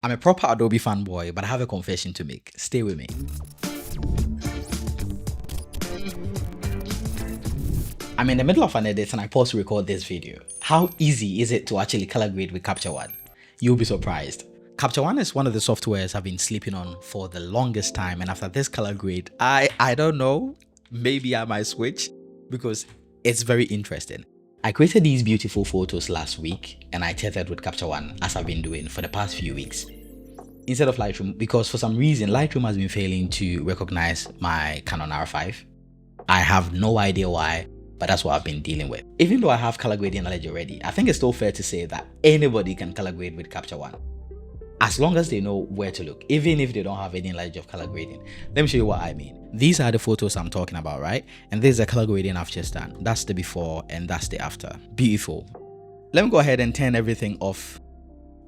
I'm a proper Adobe fanboy, but I have a confession to make. Stay with me. I'm in the middle of an edit and I pause to record this video. How easy is it to actually color grade with Capture One? You'll be surprised. Capture One is one of the softwares I've been sleeping on for the longest time, and after this color grade, I don't know, maybe I might switch because it's very interesting. I created these beautiful photos last week and I tested with Capture One as I've been doing for the past few weeks instead of Lightroom, because for some reason Lightroom has been failing to recognize my Canon RF. I have no idea why, but that's what I've been dealing with. Even though I have color grading knowledge already, I think it's still fair to say that anybody can color grade with Capture One, as long as they know where to look, even if they don't have any knowledge of color grading. Let me show you what I mean. These are the photos I'm talking about, right? And this is the color grading I've just done. That's the before and that's the after. Beautiful. Let me go ahead and turn everything off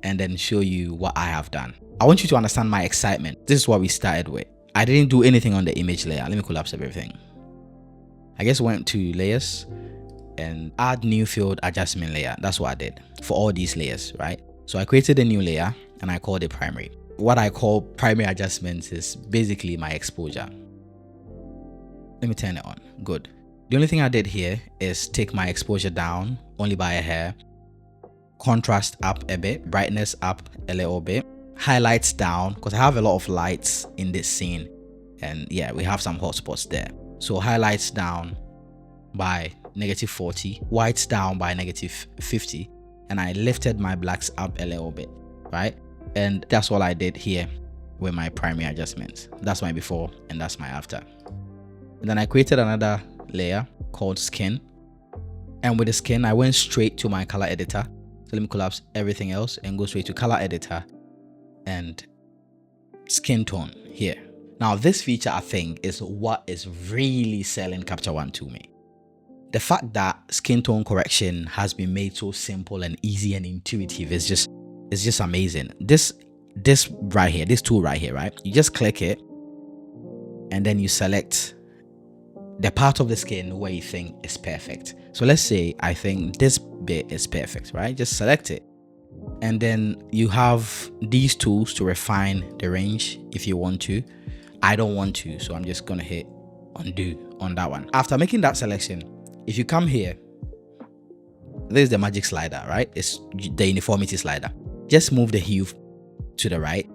and then show you what I have done. I want you to understand my excitement. This is what we started with. I didn't do anything on the image layer. Let me collapse everything. I just went to layers and add new field adjustment layer. That's what I did for all these layers, right? So I created a new layer and I called it primary. What I call primary adjustments is basically my exposure. Let me turn it on. Good. The only thing I did here is take my exposure down only by a hair, contrast up a bit, brightness up a little bit, highlights down because I have a lot of lights in this scene, and yeah, we have some hotspots there. So highlights down by -40, whites down by -50, and I lifted my blacks up a little bit, right? And that's all I did here with my primary adjustments. That's my before and that's my after. And then I created another layer called skin, and with the skin I went straight to my color editor. So let me collapse everything else and go straight to color editor and skin tone here. Now this feature, I think, is what is really selling Capture One to me. The fact that skin tone correction has been made so simple and easy and intuitive is just amazing. This right here, this tool right here, right? You just click it and then you select the part of the skin where you think is perfect. So let's say I think this bit is perfect, right? Just select it. And then you have these tools to refine the range if you want to. I don't want to, so I'm just gonna hit undo on that one. After making that selection, if you come here, there's the magic slider, right? It's the uniformity slider. Just move the hue to the right,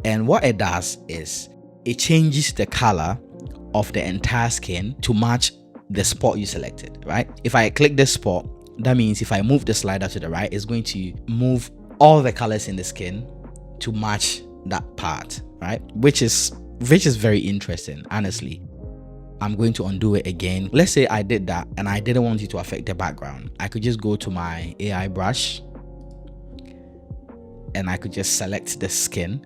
and what it does is it changes the color of the entire skin to match the spot you selected, right? If I click this spot, that means if I move the slider to the right, it's going to move all the colors in the skin to match that part, right? Which is very interesting, honestly. I'm going to undo it again. Let's say I did that and I didn't want it to affect the background. I could just go to my AI brush and I could just select the skin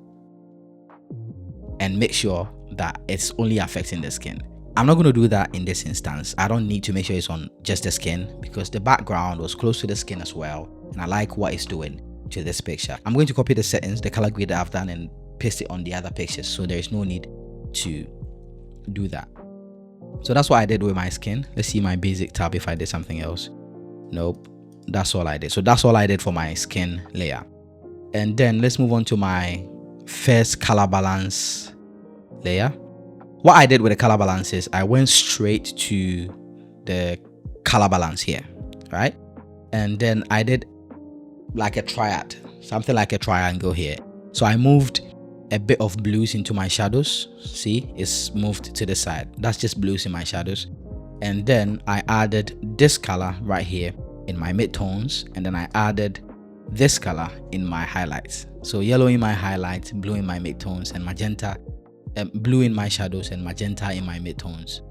and make sure that it's only affecting the skin. I'm not going to do that in this instance. I don't need to make sure it's on just the skin because the background was close to the skin as well, and I like what it's doing to this picture. I'm going to copy the settings, the color grade that I've done, and paste it on the other pictures, so there is no need to do that. So that's what I did with my skin. Let's see my basic tab if I did something else. Nope, that's all I did. So that's all I did for my skin layer. And then let's move on to my first color balance layer. What I did with the color balance is I went straight to the color balance here, right? And then I did like a triad, something like a triangle here. So I moved a bit of blues into my shadows. See, it's moved to the side. That's just blues in my shadows. And then I added this color right here in my midtones, and then I added this color in my highlights. So yellow in my highlights, blue in my midtones, and magenta, blue in my shadows and magenta in my midtones.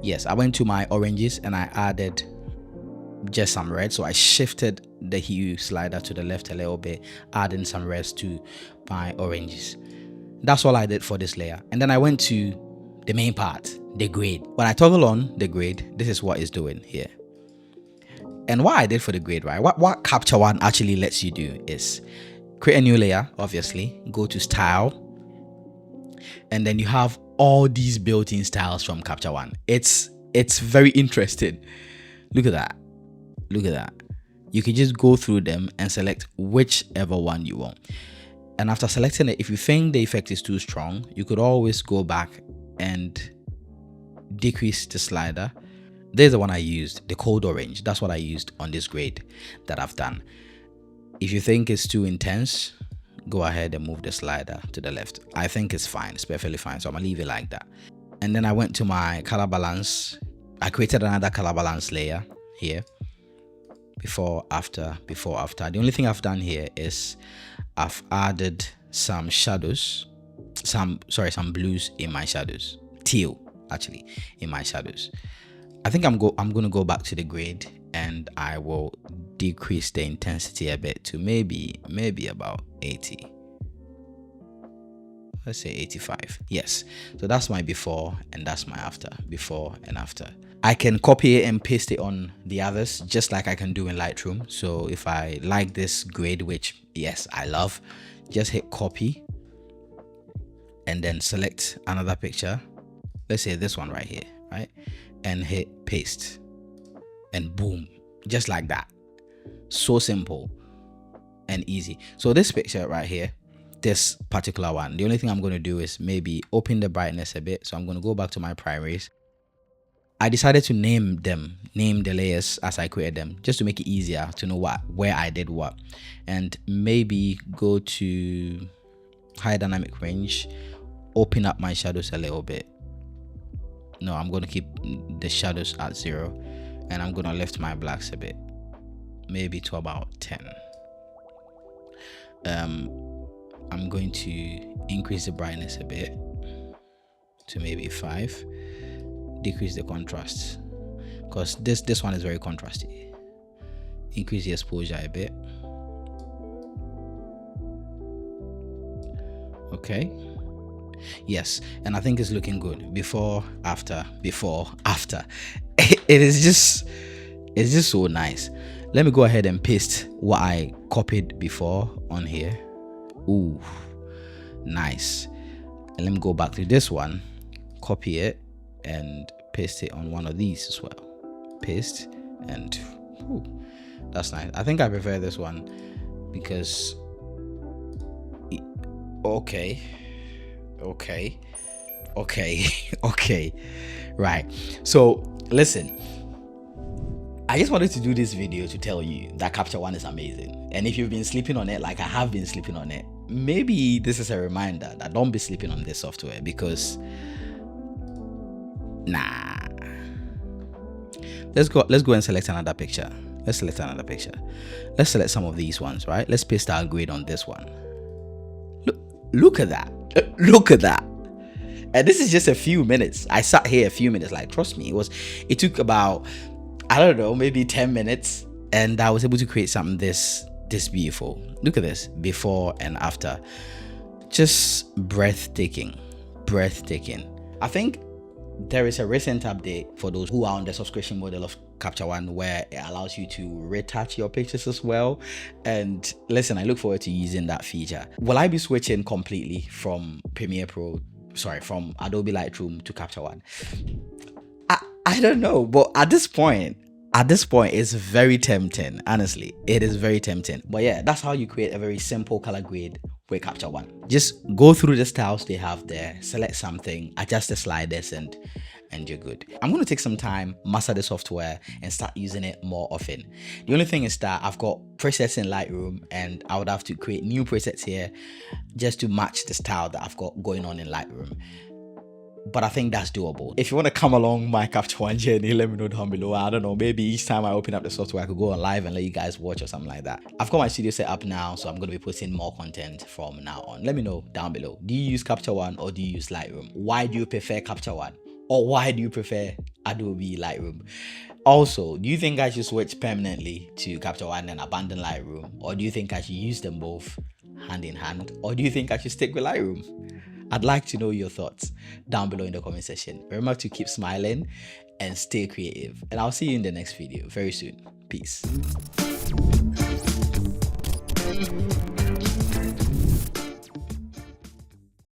Yes, I went to my oranges and I added just some red. So I shifted the hue slider to the left a little bit, adding some reds to my oranges. That's all I did for this layer. And then I went to the main part, the grade. When I toggle on the grade, this is what it's doing here. And what I did for the grade, right? What Capture One actually lets you do is create a new layer, obviously, go to style, and then you have all these built-in styles from Capture One. It's very interesting. Look at that. Look at that. you can just go through them and select whichever one you want. And after selecting it, if you think the effect is too strong, you could always go back and decrease the slider. There's the one I used, the cold orange. That's what I used on this grade that I've done. If you think it's too intense, go ahead and move the slider to the left. I think it's fine. It's perfectly fine. So I'm gonna leave it like that. And then I went to my color balance. I created another color balance layer here. Before, after, before, after. The only thing I've done here is I've added some shadows, some blues in my shadows, teal actually in my shadows. I think I'm gonna go back to the grade and I will decrease the intensity a bit to maybe about 80. Let's say 85. Yes. So that's my before and that's my after. Before and after. I can copy it and paste it on the others just like I can do in Lightroom. So if I like this grade, which yes, I love, just hit copy and then select another picture. Let's say this one right here, right? And hit paste and boom, just like that. So simple and easy. So this picture right here, this particular one, the only thing I'm going to do is maybe open the brightness a bit. So I'm going to go back to my primaries. I decided to name the layers as I created them, just to make it easier to know where I did what. And maybe go to high dynamic range, open up my shadows a little bit. No, I'm going to keep the shadows at 0 and I'm going to lift my blacks a bit, maybe to about 10. I'm going to increase the brightness a bit to maybe 5. Decrease the contrast because this one is very contrasty. Increase the exposure a bit. Okay. Yes, and I think it's looking good. Before, after, before, after. It's just so nice. Let me go ahead and paste what I copied before on here. Ooh, nice. And let me go back to this one, copy it and paste it on one of these as well. Paste and ooh, that's nice. I think I prefer this one because okay, right. So listen, I just wanted to do this video to tell you that Capture One is amazing. And if you've been sleeping on it like I have been sleeping on it, maybe this is a reminder that don't be sleeping on this software because nah. Let's go and select another picture. Let's select another picture. Let's select some of these ones, right? Let's paste our grade on this one. Look at that. Look at that. And this is just a few minutes. I sat here a few minutes, like trust me, it took about, I don't know, maybe 10 minutes and I was able to create something this beautiful. Look at this, before and after. Just breathtaking. I think there is a recent update for those who are on the subscription model of Capture One where it allows you to retouch your pictures as well. And listen, I look forward to using that feature. Will I be switching completely from from Adobe Lightroom to Capture One? I don't know, but at this point it's very tempting. Honestly, it is very tempting. But yeah, that's how you create a very simple color grade with Capture One. Just go through the styles they have there, select something, adjust the sliders, and you're good. I'm going to take some time, master the software, and start using it more often. The only thing is that I've got presets in Lightroom, and I would have to create new presets here just to match the style that I've got going on in Lightroom. But I think that's doable. If you want to come along my Capture One journey, let me know down below. I don't know, maybe each time I open up the software, I could go on live and let you guys watch or something like that. I've got my studio set up now, so I'm going to be posting more content from now on. Let me know down below. Do you use Capture One or do you use Lightroom? Why do you prefer Capture One? Or why do you prefer Adobe Lightroom? Also, do you think I should switch permanently to Capture One and abandon Lightroom? Or do you think I should use them both hand in hand? Or do you think I should stick with Lightroom? I'd like to know your thoughts down below in the comment section. Remember to keep smiling and stay creative. And I'll see you in the next video very soon. Peace.